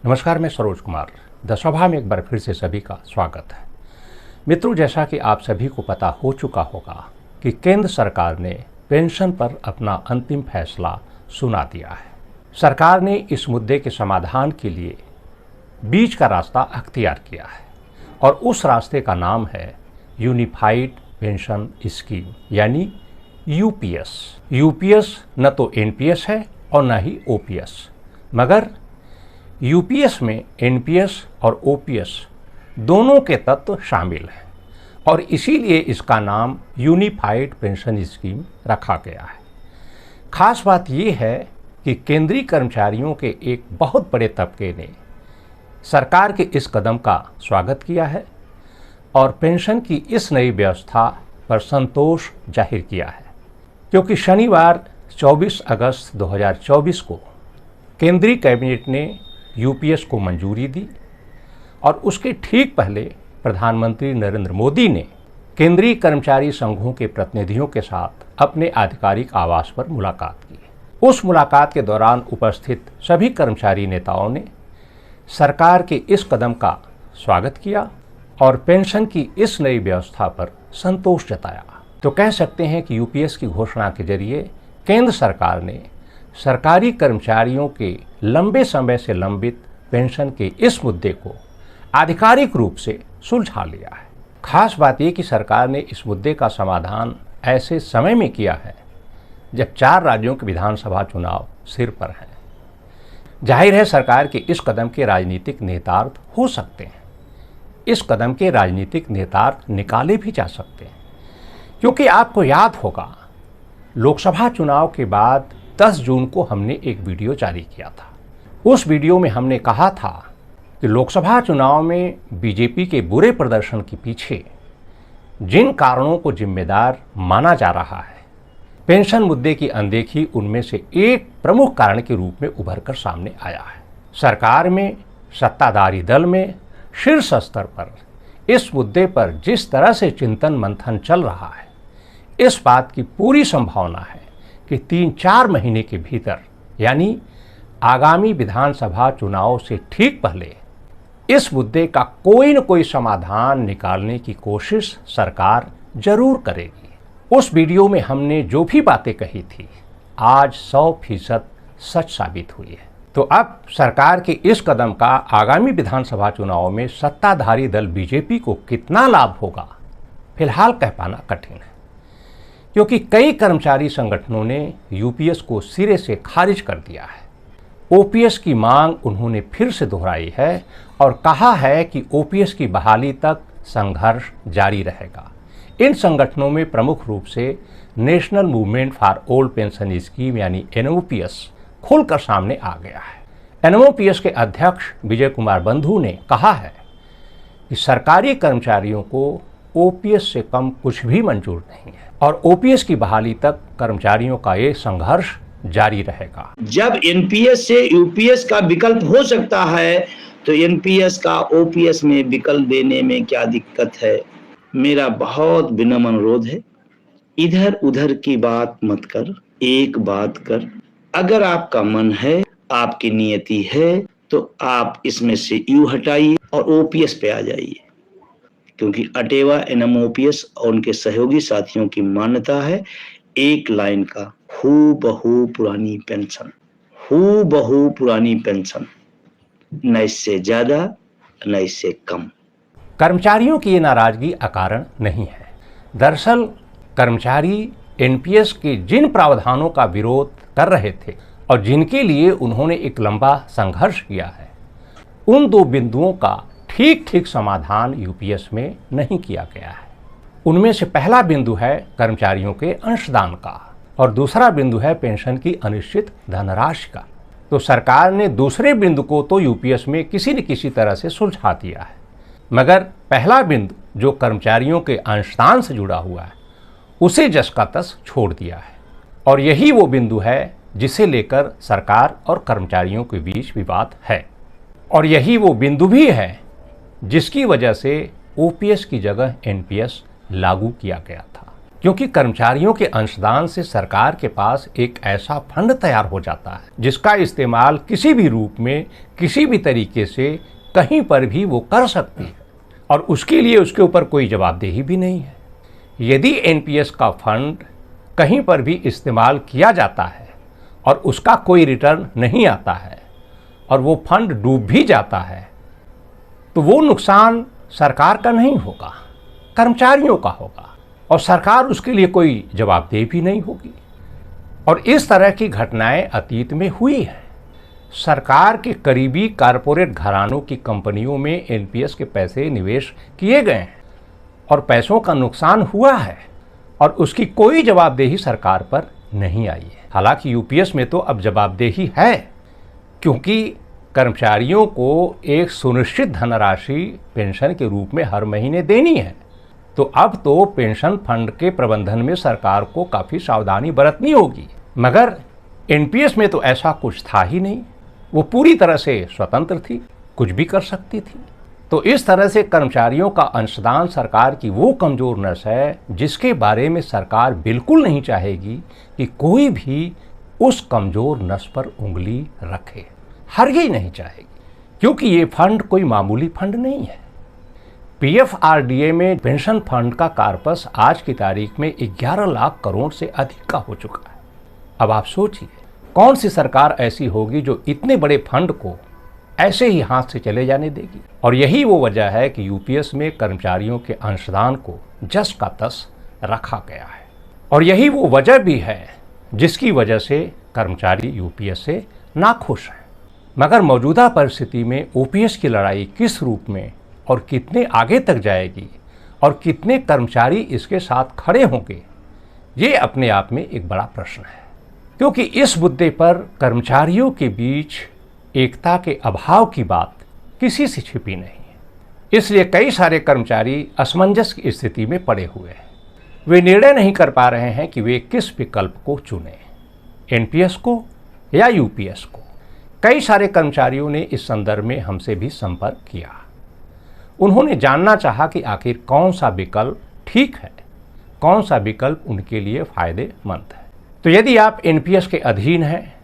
नमस्कार, मैं सरोज कुमार। द सभा में एक बार फिर से सभी का स्वागत है। मित्रों, जैसा कि आप सभी को पता हो चुका होगा कि केंद्र सरकार ने पेंशन पर अपना अंतिम फैसला सुना दिया है। सरकार ने इस मुद्दे के समाधान के लिए बीच का रास्ता अख्तियार किया है और उस रास्ते का नाम है यूनिफाइड पेंशन स्कीम यानी यूपीएस। यूपीएस न तो एनपीएस है और न ही ओपीएस, मगर यूपीएस में एनपीएस और ओपीएस दोनों के तत्व शामिल हैं और इसीलिए इसका नाम यूनिफाइड पेंशन स्कीम रखा गया है। खास बात यह है कि केंद्रीय कर्मचारियों के एक बहुत बड़े तबके ने सरकार के इस कदम का स्वागत किया है और पेंशन की इस नई व्यवस्था पर संतोष जाहिर किया है, क्योंकि शनिवार 24 अगस्त 2024 को केंद्रीय कैबिनेट ने यूपीएस को मंजूरी दी और उसके ठीक पहले प्रधानमंत्री नरेंद्र मोदी ने केंद्रीय कर्मचारी संघों के प्रतिनिधियों के साथ अपने आधिकारिक आवास पर मुलाकात की। उस मुलाकात के दौरान उपस्थित सभी कर्मचारी नेताओं ने सरकार के इस कदम का स्वागत किया और पेंशन की इस नई व्यवस्था पर संतोष जताया। तो कह सकते हैं कि यूपीएस की घोषणा के जरिए केंद्र सरकार ने सरकारी कर्मचारियों के लंबे समय से लंबित पेंशन के इस मुद्दे को आधिकारिक रूप से सुलझा लिया है। खास बात यह कि सरकार ने इस मुद्दे का समाधान ऐसे समय में किया है जब 4 राज्यों के विधानसभा चुनाव सिर पर हैं। जाहिर है, सरकार के इस कदम के राजनीतिक नेतार्थ हो सकते हैं। इस कदम के राजनीतिक नेतार्थ निकाले भी जा सकते हैं, क्योंकि आपको याद होगा लोकसभा चुनाव के बाद 10 जून को हमने एक वीडियो जारी किया था। उस वीडियो में हमने कहा था कि लोकसभा चुनाव में बीजेपी के बुरे प्रदर्शन के पीछे जिन कारणों को जिम्मेदार माना जा रहा है, पेंशन मुद्दे की अनदेखी उनमें से एक प्रमुख कारण के रूप में उभर कर सामने आया है। सरकार में, सत्ताधारी दल में शीर्ष स्तर पर इस मुद्दे पर जिस तरह से चिंतन मंथन चल रहा है, इस बात की पूरी संभावना है कि 3-4 महीने के भीतर यानी आगामी विधानसभा चुनाव से ठीक पहले इस मुद्दे का कोई न कोई समाधान निकालने की कोशिश सरकार जरूर करेगी। उस वीडियो में हमने जो भी बातें कही थी आज 100% सच साबित हुई है। तो अब सरकार के इस कदम का आगामी विधानसभा चुनाव में सत्ताधारी दल बीजेपी को कितना लाभ होगा, फिलहाल कह पाना कठिन है, क्योंकि कई कर्मचारी संगठनों ने यूपीएस को सिरे से खारिज कर दिया है। ओपीएस की मांग उन्होंने फिर से दोहराई है और कहा है कि ओपीएस की बहाली तक संघर्ष जारी रहेगा। इन संगठनों में प्रमुख रूप से national movement for old pension scheme यानी एनओपीएस खुलकर सामने आ गया है। एनओपीएस के अध्यक्ष विजय कुमार बंधु ने कहा है कि सरकारी कर्मचारियों को ओपीएस से कम कुछ भी मंजूर नहीं है और ओपीएस की बहाली तक कर्मचारियों का ये संघर्ष जारी रहेगा। जब एनपीएस से यूपीएस का विकल्प हो सकता है तो एनपीएस का ओपीएस में विकल्प देने में क्या दिक्कत है? मेरा बहुत विनम्र अनुरोध है, इधर उधर की बात मत कर, एक बात कर। अगर आपका मन है, आपकी नियति है, तो आप इसमें से यू हटाइए और ओपीएस पे आ जाइए, क्योंकि अटेवा एनएमओपीएस और उनके सहयोगी साथियों की मान्यता है एक लाइन का हूबहू पुरानी पेंशन, हूबहू पुरानी पेंशन, न इससे ज्यादा न इससे कम। कर्मचारियों की ये नाराजगी अकारण नहीं है। दरअसल कर्मचारी एनपीएस के जिन प्रावधानों का विरोध कर रहे थे और जिनके लिए उन्होंने एक लंबा संघर्ष किया है, उन 2 बिंदुओं का ठीक समाधान यूपीएस में नहीं किया गया है। उनमें से पहला बिंदु है कर्मचारियों के अंशदान का और दूसरा बिंदु है पेंशन की अनिश्चित धनराशि का। तो सरकार ने दूसरे बिंदु को तो यूपीएस में किसी न किसी तरह से सुलझा दिया है, मगर पहला बिंदु जो कर्मचारियों के अंशदान से जुड़ा हुआ है उसे जस का तस छोड़ दिया है और यही वो बिंदु है जिसे लेकर सरकार और कर्मचारियों के बीच विवाद है और यही वो बिंदु भी है जिसकी वजह से ओपीएस की जगह एनपीएस लागू किया गया था। क्योंकि कर्मचारियों के अंशदान से सरकार के पास एक ऐसा फंड तैयार हो जाता है जिसका इस्तेमाल किसी भी रूप में, किसी भी तरीके से, कहीं पर भी वो कर सकती है और उसके लिए उसके ऊपर कोई जवाबदेही भी नहीं है। यदि एनपीएस का फंड कहीं पर भी इस्तेमाल किया जाता है और उसका कोई रिटर्न नहीं आता है और वो फंड डूब भी जाता है, तो वो नुकसान सरकार का नहीं होगा, कर्मचारियों का होगा और सरकार उसके लिए कोई जवाबदेही भी नहीं होगी। और इस तरह की घटनाएं अतीत में हुई हैं। सरकार के करीबी कारपोरेट घरानों की कंपनियों में एनपीएस के पैसे निवेश किए गए हैं और पैसों का नुकसान हुआ है और उसकी कोई जवाबदेही सरकार पर नहीं आई है। हालांकि यूपीएस में तो अब जवाबदेही है, क्योंकि कर्मचारियों को एक सुनिश्चित धनराशि पेंशन के रूप में हर महीने देनी है। तो अब तो पेंशन फंड के प्रबंधन में सरकार को काफ़ी सावधानी बरतनी होगी। मगर एनपीएस में तो ऐसा कुछ था ही नहीं, वो पूरी तरह से स्वतंत्र थी, कुछ भी कर सकती थी। तो इस तरह से कर्मचारियों का अंशदान सरकार की वो कमज़ोर नस है जिसके बारे में सरकार बिल्कुल नहीं चाहेगी कि कोई भी उस कमज़ोर नस पर उंगली रखे, हरगिज़ नहीं चाहेगी, क्योंकि ये फंड कोई मामूली फंड नहीं है। पीएफआरडीए में पेंशन फंड का कार्पस आज की तारीख में 11 लाख करोड़ से अधिक का हो चुका है। अब आप सोचिए, कौन सी सरकार ऐसी होगी जो इतने बड़े फंड को ऐसे ही हाथ से चले जाने देगी। और यही वो वजह है कि यूपीएस में कर्मचारियों के अंशदान को जस का तस रखा गया है और यही वो वजह भी है जिसकी वजह से कर्मचारी यूपीएस से नाखुश हैं। मगर मौजूदा परिस्थिति में ओपीएस की लड़ाई किस रूप में और कितने आगे तक जाएगी और कितने कर्मचारी इसके साथ खड़े होंगे, ये अपने आप में एक बड़ा प्रश्न है, क्योंकि इस मुद्दे पर कर्मचारियों के बीच एकता के अभाव की बात किसी से छिपी नहीं है। इसलिए कई सारे कर्मचारी असमंजस की स्थिति में पड़े हुए हैं। वे निर्णय नहीं कर पा रहे हैं कि वे किस विकल्प को चुनें, एनपीएस को या यूपीएस को। कई सारे कर्मचारियों ने इस संदर्भ में हमसे भी संपर्क किया। उन्होंने जानना चाहा कि आखिर कौन सा विकल्प ठीक है, कौन सा विकल्प उनके लिए फायदेमंद है। तो यदि आप एनपीएस के अधीन हैं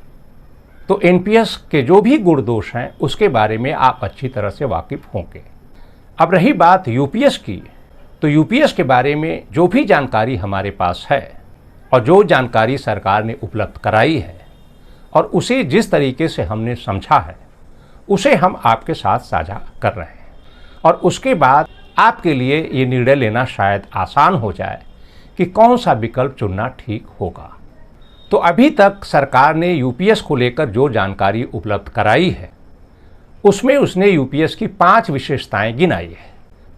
तो एनपीएस के जो भी गुण दोष हैं उसके बारे में आप अच्छी तरह से वाकिफ होंगे। अब रही बात यूपीएस की, तो यूपीएस के बारे में जो भी जानकारी हमारे पास है और जो जानकारी सरकार ने उपलब्ध कराई है और उसे जिस तरीके से हमने समझा है उसे हम आपके साथ साझा कर रहे हैं और उसके बाद आपके लिए ये निर्णय लेना शायद आसान हो जाए कि कौन सा विकल्प चुनना ठीक होगा। तो अभी तक सरकार ने यूपीएस को लेकर जो जानकारी उपलब्ध कराई है उसमें उसने यूपीएस की 5 विशेषताएं गिनाई है।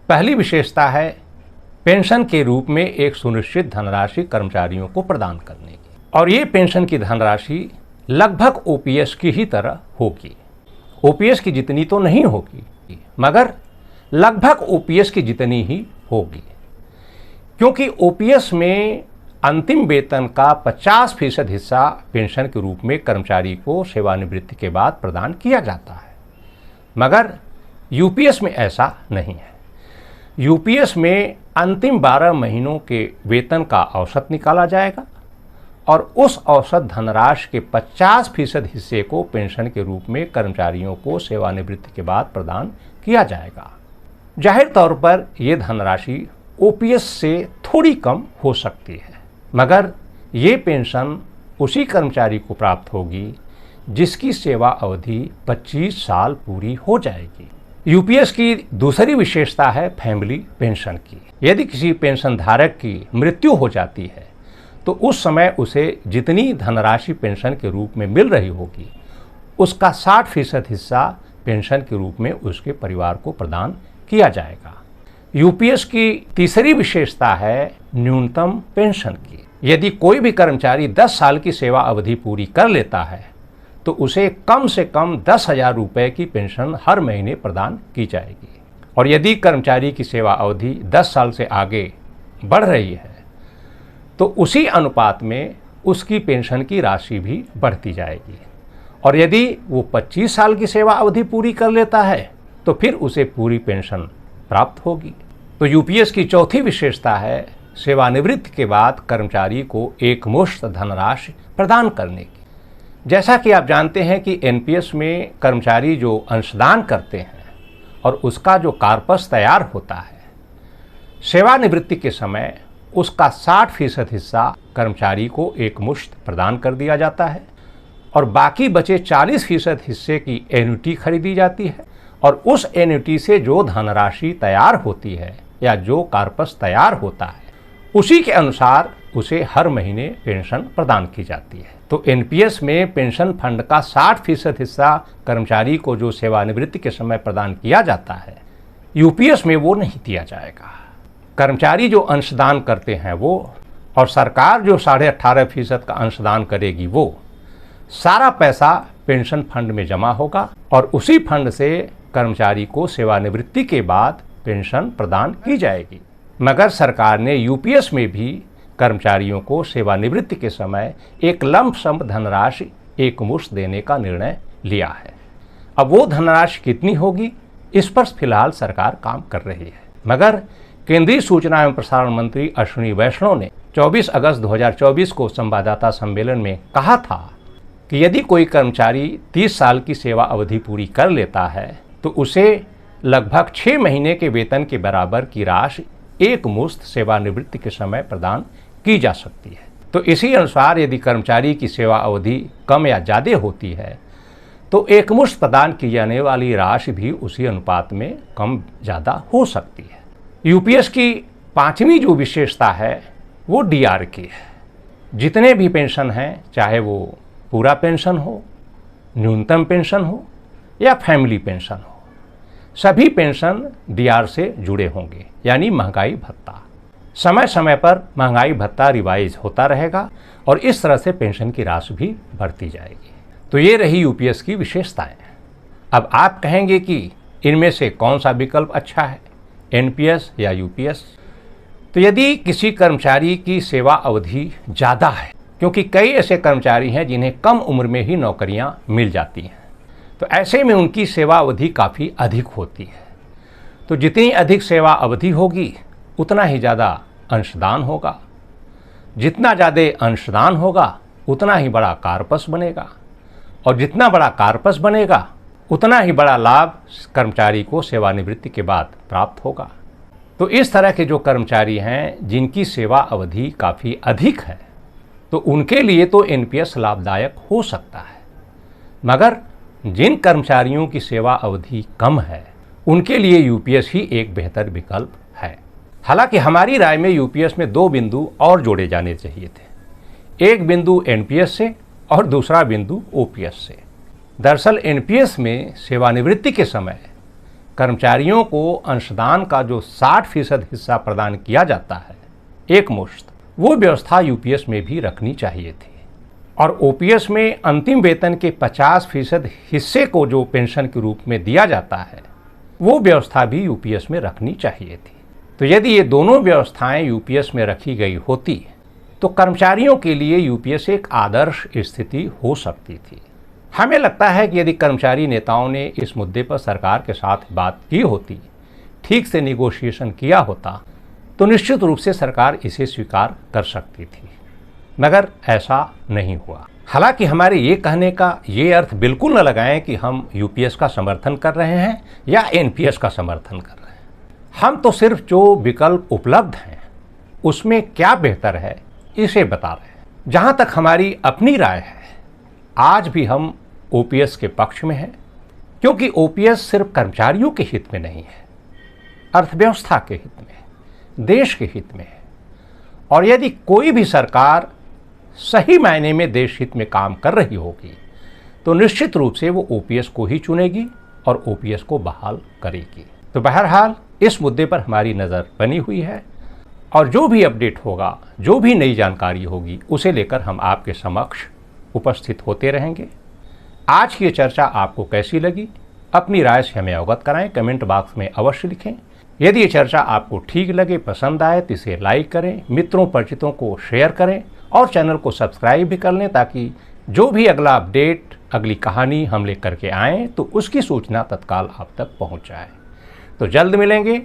पहली विशेषता है पेंशन के रूप में एक सुनिश्चित धनराशि कर्मचारियों को प्रदान करने की, और ये पेंशन की धनराशि लगभग ओपीएस की ही तरह होगी। ओपीएस की जितनी तो नहीं होगी मगर लगभग ओपीएस की जितनी ही होगी, क्योंकि ओपीएस में अंतिम वेतन का 50% हिस्सा पेंशन के रूप में कर्मचारी को सेवानिवृत्ति के बाद प्रदान किया जाता है। मगर यूपीएस में ऐसा नहीं है। यूपीएस में अंतिम 12 महीनों के वेतन का औसत निकाला जाएगा और उस औसत धनराशि के 50% हिस्से को पेंशन के रूप में कर्मचारियों को सेवानिवृत्ति के बाद प्रदान किया जाएगा। जाहिर तौर पर यह धनराशि ओपीएस से थोड़ी कम हो सकती है, मगर ये पेंशन उसी कर्मचारी को प्राप्त होगी जिसकी सेवा अवधि 25 साल पूरी हो जाएगी। यूपीएस की दूसरी विशेषता है फैमिली पेंशन की। यदि किसी पेंशन धारक की मृत्यु हो जाती है तो उस समय उसे जितनी धनराशि पेंशन के रूप में मिल रही होगी उसका 60% हिस्सा पेंशन के रूप में उसके परिवार को प्रदान किया जाएगा। यूपीएस की तीसरी विशेषता है न्यूनतम पेंशन की। यदि कोई भी कर्मचारी 10 साल की सेवा अवधि पूरी कर लेता है तो उसे कम से कम 10,000 रुपये की पेंशन हर महीने प्रदान की जाएगी, और यदि कर्मचारी की सेवा अवधि 10 साल से आगे बढ़ रही है तो उसी अनुपात में उसकी पेंशन की राशि भी बढ़ती जाएगी, और यदि वो 25 साल की सेवा अवधि पूरी कर लेता है तो फिर उसे पूरी पेंशन प्राप्त होगी। तो यूपीएस की चौथी विशेषता है सेवानिवृत्ति के बाद कर्मचारी को एकमुश्त धनराशि प्रदान करने की। जैसा कि आप जानते हैं कि एनपीएस में कर्मचारी जो अंशदान करते हैं और उसका जो कार्पस तैयार होता है, सेवानिवृत्ति के समय उसका 60% हिस्सा कर्मचारी को एकमुश्त प्रदान कर दिया जाता है और बाकी बचे 40% हिस्से की एन्युटी खरीदी जाती है और उस एन्युटी से जो धनराशि तैयार होती है या जो कार्पस तैयार होता है उसी के अनुसार उसे हर महीने पेंशन प्रदान की जाती है। तो एनपीएस में पेंशन फंड का 60% हिस्सा कर्मचारी को जो सेवानिवृत्ति के समय प्रदान किया जाता है, यूपीएस में वो नहीं दिया जाएगा। कर्मचारी जो अंशदान करते हैं वो और सरकार जो 18.5% का अंशदान करेगी, वो सारा पैसा पेंशन फंड में जमा होगा और उसी फंड से कर्मचारी को सेवानिवृत्ति के बाद पेंशन प्रदान की जाएगी। मगर सरकार ने यूपीएस में भी कर्मचारियों को सेवानिवृत्ति के समय एक लंप सम धनराशि एकमुश्त देने का निर्णय लिया है। अब वो धनराशि कितनी होगी, इस पर फिलहाल सरकार काम कर रही है। मगर केंद्रीय सूचना एवं प्रसारण मंत्री अश्विनी वैष्णव ने 24 अगस्त 2024 को संवाददाता सम्मेलन में कहा था कि यदि कोई कर्मचारी 30 साल की सेवा अवधि पूरी कर लेता है तो उसे लगभग 6 महीने के वेतन के बराबर की राशि एकमुश्त सेवानिवृत्ति के समय प्रदान की जा सकती है। तो इसी अनुसार यदि कर्मचारी की सेवा अवधि कम या ज़्यादा होती है तो एकमुश्त प्रदान की जाने वाली राशि भी उसी अनुपात में कम ज़्यादा हो सकती है। यूपीएस की 5वीं जो विशेषता है वो डीआर की है। जितने भी पेंशन हैं, चाहे वो पूरा पेंशन हो, न्यूनतम पेंशन हो या फैमिली पेंशन हो, सभी पेंशन डीआर से जुड़े होंगे, यानी महंगाई भत्ता। समय समय पर महंगाई भत्ता रिवाइज होता रहेगा और इस तरह से पेंशन की राशि भी बढ़ती जाएगी। तो ये रही यूपीएस की विशेषताएं। अब आप कहेंगे कि इनमें से कौन सा विकल्प अच्छा है, एनपीएस या यूपीएस? तो यदि किसी कर्मचारी की सेवा अवधि ज़्यादा है, क्योंकि कई ऐसे कर्मचारी हैं जिन्हें कम उम्र में ही नौकरियां मिल जाती हैं, तो ऐसे में उनकी सेवा अवधि काफ़ी अधिक होती है। तो जितनी अधिक सेवा अवधि होगी उतना ही ज़्यादा अंशदान होगा, जितना ज़्यादा अंशदान होगा उतना ही बड़ा कार्पस बनेगा और जितना बड़ा कार्पस बनेगा उतना ही बड़ा लाभ कर्मचारी को सेवानिवृत्ति के बाद प्राप्त होगा। तो इस तरह के जो कर्मचारी हैं जिनकी सेवा अवधि काफ़ी अधिक है, तो उनके लिए तो एनपीएस लाभदायक हो सकता है। मगर जिन कर्मचारियों की सेवा अवधि कम है उनके लिए यूपीएस ही एक बेहतर विकल्प है। हालांकि हमारी राय में यूपीएस में 2 बिंदु और जोड़े जाने चाहिए थे, एक बिंदु एनपीएस से और दूसरा बिंदु ओपीएस से। दरअसल एनपीएस में सेवानिवृत्ति के समय कर्मचारियों को अंशदान का जो 60% हिस्सा प्रदान किया जाता है एकमुश्त, वो व्यवस्था यूपीएस में भी रखनी चाहिए थी और ओपीएस में अंतिम वेतन के 50% हिस्से को जो पेंशन के रूप में दिया जाता है वो व्यवस्था भी यूपीएस में रखनी चाहिए थी। तो यदि ये दोनों व्यवस्थाएं यूपीएस में रखी गई होती तो कर्मचारियों के लिए यूपीएस एक आदर्श स्थिति हो सकती थी। हमें लगता है कि यदि कर्मचारी नेताओं ने इस मुद्दे पर सरकार के साथ बात की होती, ठीक से निगोशिएशन किया होता, तो निश्चित रूप से सरकार इसे स्वीकार कर सकती थी। मगर ऐसा नहीं हुआ। हालांकि हमारे ये कहने का ये अर्थ बिल्कुल न लगाएं कि हम यूपीएस का समर्थन कर रहे हैं या एनपीएस का समर्थन कर रहे हैं। हम तो सिर्फ जो विकल्प उपलब्ध हैं उसमें क्या बेहतर है इसे बता रहे हैं। जहाँ तक हमारी अपनी राय है, आज भी हम ओपीएस के पक्ष में हैं, क्योंकि ओपीएस सिर्फ कर्मचारियों के हित में नहीं है, अर्थव्यवस्था के हित में, देश के हित में है। और यदि कोई भी सरकार सही मायने में देश हित में काम कर रही होगी तो निश्चित रूप से वो ओपीएस को ही चुनेगी और ओपीएस को बहाल करेगी। तो बहरहाल इस मुद्दे पर हमारी नज़र बनी हुई है और जो भी अपडेट होगा, जो भी नई जानकारी होगी, उसे लेकर हम आपके समक्ष उपस्थित होते रहेंगे। आज की चर्चा आपको कैसी लगी, अपनी राय से हमें अवगत कराएं, कमेंट बॉक्स में अवश्य लिखें। यदि ये चर्चा आपको ठीक लगे, पसंद आए तो इसे लाइक करें, मित्रों परिचितों को शेयर करें और चैनल को सब्सक्राइब भी कर लें, ताकि जो भी अगला अपडेट, अगली कहानी हम लेकर के आएँ तो उसकी सूचना तत्काल आप तक पहुँच जाए। तो जल्द मिलेंगे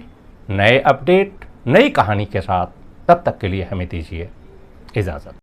नए अपडेट, नई कहानी के साथ। तब तक के लिए हमें दीजिए इजाज़त।